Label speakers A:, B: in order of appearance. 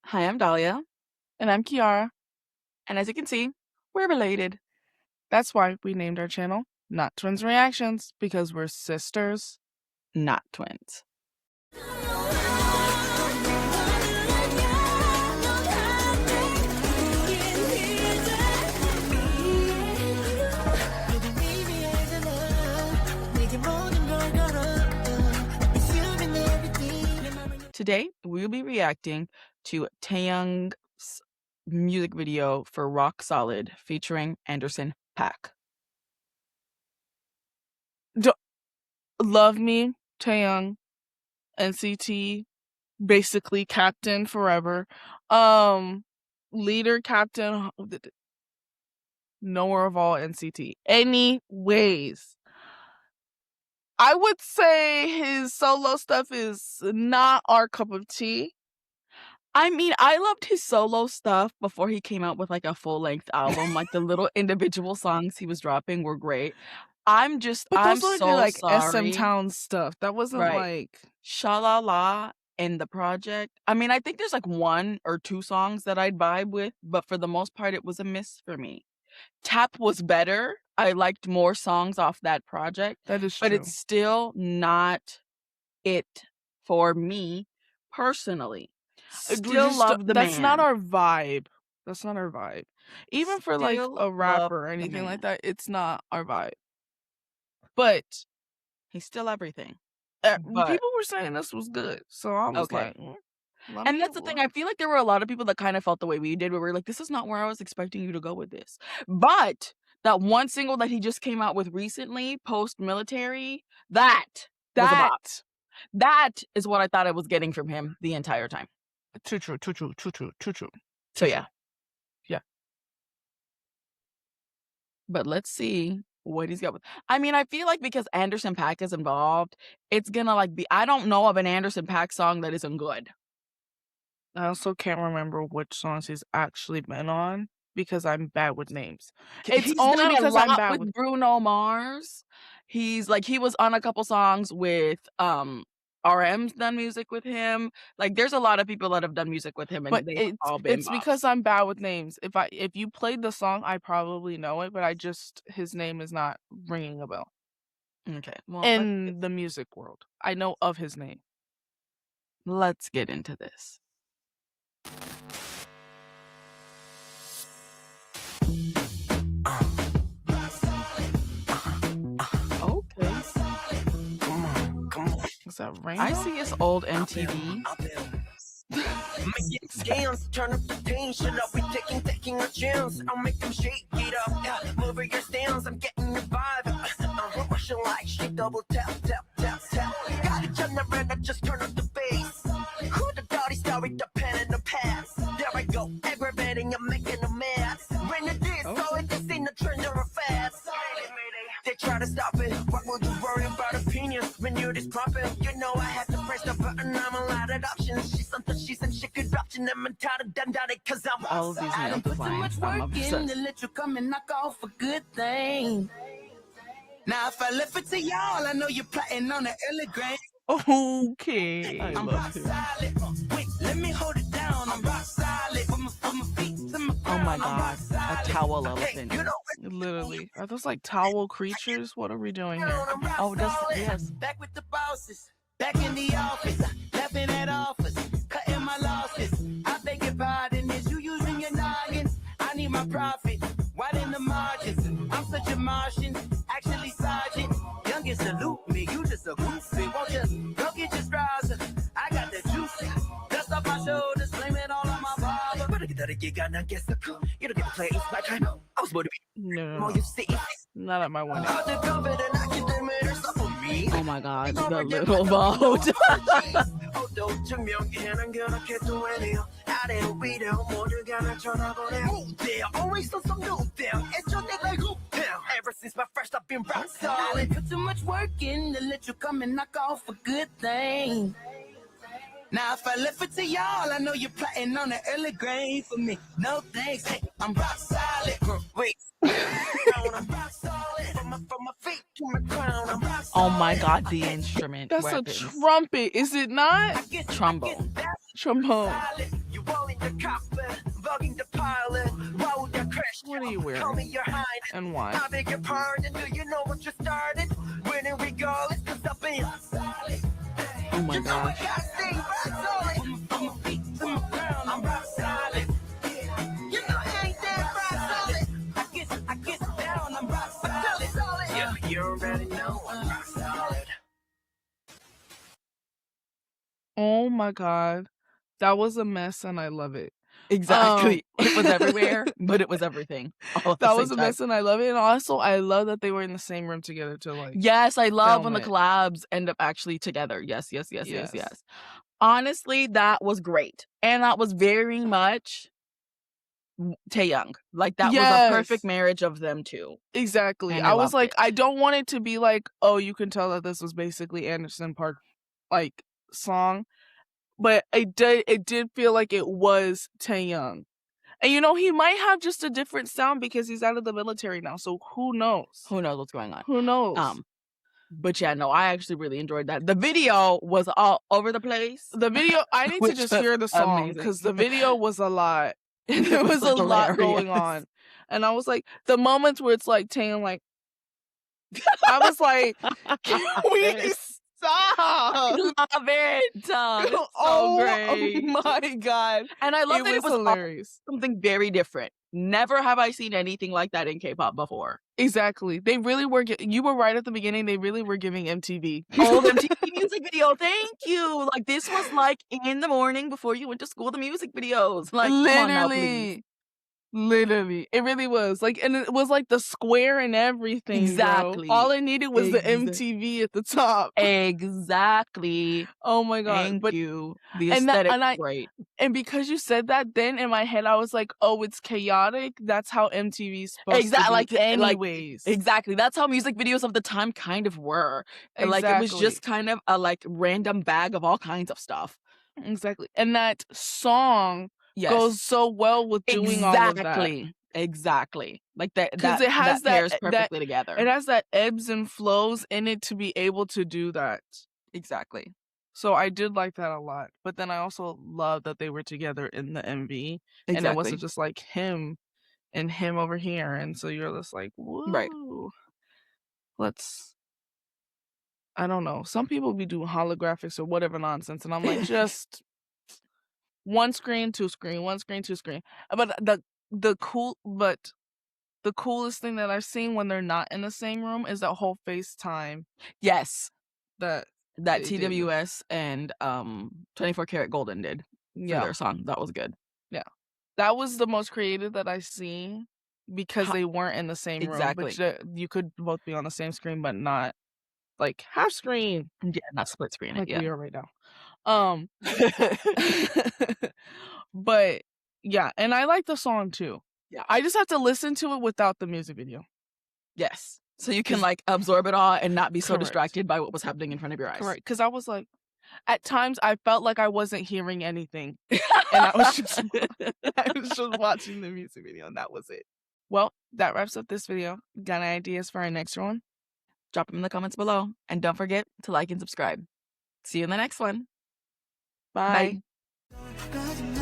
A: Hi, I'm Dahlia,
B: And I'm Kiara.
A: and as you can see, we're related.
B: That's why we named our channel Not Twins Reactions, because we're sisters.
A: Not twins. Today, we'll be reacting to Taeyang's music video for Rock Solid featuring Anderson .Paak.
B: Love Me, Taeyang, NCT, basically captain forever. Leader, captain, knower of all NCT. Anyways, I would say his solo stuff is not our cup of tea.
A: I mean, I loved his solo stuff before he came out with like a full-length album. Like the little individual songs he was dropping were great. I'm
B: Those were
A: so
B: like
A: sorry.
B: SM Town stuff. That wasn't
A: Right.
B: like
A: Shalala and the project. I mean, I think there's like 1 or 2 songs that I'd vibe with, but for the most part, it was a miss for me. Tap was better. I liked more songs off that project,
B: that is
A: but
B: true.
A: it's still not it for me personally. Still love the
B: That's not
A: man.
B: our vibe. That's not our vibe. Even for like
A: Still
B: a
A: love
B: rapper or
A: the
B: anything like
A: man.
B: that, it's not our vibe. But
A: He's still everything.
B: people were saying this was good, so I was
A: Okay.
B: like,
A: And that's the thing. I feel like there were a lot of people that kind of felt the way we did, where we're like, this is not where I was expecting you to go with this. But that one single that he just came out with recently, post-military, that was a bop. That is what I thought I was getting from him the entire time.
B: True.
A: So yeah.
B: Yeah.
A: But let's see what he's got with. I mean, I feel like because Anderson .Paak is involved, it's gonna like be. I don't know of an Anderson .Paak song that isn't good.
B: I also can't remember which songs he's actually been on because I'm bad with names. It's
A: He's
B: only
A: done
B: because
A: a
B: I'm
A: lot
B: bad
A: with Bruno Mars. He's like he was on a couple songs with RM's done music with him. Like there's a lot of people that have done music with him, and
B: but
A: they've all been
B: it's
A: bops.
B: because I'm bad with names. If you played the song, I probably know it, but his name is not ringing a bell.
A: Okay, well,
B: in the music world, I know of his name.
A: Let's get into this. Okay.
B: Is that Rainbow?
A: I see his old MTV.
C: Scams, turn up the tension. I'll be taking a chance. I'll make them shake it up. Yeah, move your stance. I'm getting your vibe. I'm rushing like she double tap. Got it, turn around, I just turn up the bass. Who the dirty story, the pen and the past. There I go, aggravating, I'm making a mess. When it is, so it just ain't a trend or a fast. They try to stop it. What would you worry about opinions when you're this profit? You know I had to press the button. I'm allowed options. She's something, she's some shit good option. I'm entitled, done it, cause I'm
A: all of these nails
C: put too
A: lines.
C: much
A: I'm
C: work
A: obsessed.
C: in to let you come and knock off a good thing. Now if I left it to y'all, I know you're plotting on the early grade.
B: Okay.
C: I'm rock solid. Wait, let me hold it down. I'm rock solid. With my feet to my
A: Oh my god, a towel elephant.
B: Literally. Are those like towel creatures? What are we doing here?
A: Oh, yes.
C: Back with the bosses. Back in the office. Laughing at office. Cutting my losses. I beg your pardon. Is you using your noggins? I need my profit. Wide in the margins. I'm such a Martian. Actually, Sergeant. Youngest salute me. You just a goofy. Won't you go get your straws? I got the juice. Dust off my shoulders. Blame it all on my barber. But you got not guess the cook. You don't get to play. It's my time. I was motivated.
B: No.
C: You see.
B: Not at my window.
A: Oh my god, the little boat.
C: Ever since my first I've been rock solid. Put too much work in to let you come and knock off a good thing. Now if I left it to y'all, I know you're plotting on the early grade for me. No thanks, hey, I'm rock solid. Wait.
A: Oh my god, the instrument.
B: That's
A: weapons.
B: a trumpet, is it not?
A: Trombone.
B: Trombone.
C: the cockpit, bugging the pilot. Why would I crash?
B: What are you
C: Call me
B: wearing?
C: your highness.
B: And why?
C: I beg your pardon, do you know what you started? Winning regardless, cause I've been solid.
A: Oh my
C: You know I
A: gosh.
C: gotta stay rock solid. I'm a feet to my ground, I'm rock solid. You know I ain't that rock solid. I get down, I'm rock solid. Yeah, you already know I'm rock solid.
B: Oh my god. That was a mess and I love it.
A: Exactly. It was everywhere, but it was everything all at the
B: That
A: same
B: was a
A: time.
B: mess and I love it. And also I love that they were in the same room together to like
A: Yes, I love when
B: film
A: the
B: it.
A: collabs end up actually together. Yes.
B: Yes.
A: Honestly, that was great. And that was very much Taeyoung. Like that was a perfect
B: Yes.
A: marriage of them two.
B: Exactly.
A: And
B: I
A: I
B: was
A: loved
B: like,
A: it.
B: I don't want it to be like, oh, you can tell that this was basically Anderson Park like song. But it did feel like it was Taeyoung. And you know, he might have just a different sound because he's out of the military now. So who knows?
A: Who knows what's going on?
B: Who knows?
A: But yeah, no, I actually really enjoyed that. The video was all over the place.
B: The video, I need to
A: Which
B: just
A: was
B: hear the song
A: amazing.
B: because the video was a lot. And
A: It
B: there
A: was
B: was a lot going
A: hilarious.
B: on. And I was like, the moments where it's like Taeyoung, like, I was like, can we stop?
A: I love it. It's so
B: Oh
A: great.
B: my god.
A: And I love that it was all
B: hilarious.
A: something very different. Never have I seen anything like that in K-pop before.
B: Exactly. They really were. You were right at the beginning. They really were giving MTV.
A: Old MTV music video. Thank you. Like this was like in the morning before you went to school. The music videos. Like come on now, please.
B: Literally, it really was like, and it was like the square and everything.
A: Exactly.
B: Bro. All it needed was the
A: Exa-
B: MTV at the top.
A: Exactly.
B: Oh my god!
A: Thank you. The
B: and
A: aesthetic
B: and I-
A: was great.
B: And because you said that, then in my head I was like, oh, it's chaotic. That's how MTV's supposed
A: Exactly.
B: to be. Anyways,
A: Exactly. That's how music videos of the time kind of were. And, like it was just kind of a like random bag of all kinds of stuff.
B: Exactly. And that song
A: Yes.
B: goes so well with doing all of that.
A: Exactly. Like that.
B: 'Cause it has that-
A: pairs perfectly together.
B: It has that ebbs and flows in it to be able to do that.
A: Exactly.
B: So I did like that a lot. But then I also love that they were together in the MV.
A: Exactly.
B: And it wasn't just like him and him over here. And so you're just like, whoa.
A: Right.
B: I don't know. Some people be doing holographics or whatever nonsense. And I'm like, just one screen, two screen, one screen, two screen. But the coolest thing that I've seen when they're not in the same room is that whole FaceTime
A: Yes.
B: that
A: That
B: they did.
A: TWS and 24 Karat Golden did for their song. That was good.
B: That was the most creative that I've seen because they weren't in the same room.
A: Exactly.
B: But you could both be on the same screen, but not like half screen.
A: Yeah, not split screen.
B: Like
A: Yeah.
B: we are right now. But yeah, and I like the song too.
A: Yeah.
B: I just have to listen to it without the music video.
A: Yes. So you can like absorb it all and not be so
B: Correct.
A: distracted by what was happening in front of your eyes.
B: Correct. Because I was like, at times I felt like I wasn't hearing anything. And I was just watching the music video and that was it. Well, that wraps up this video. Got any ideas for our next one?
A: Drop them in the comments below. And don't forget to like and subscribe. See you in the next one.
B: Bye.
A: Bye.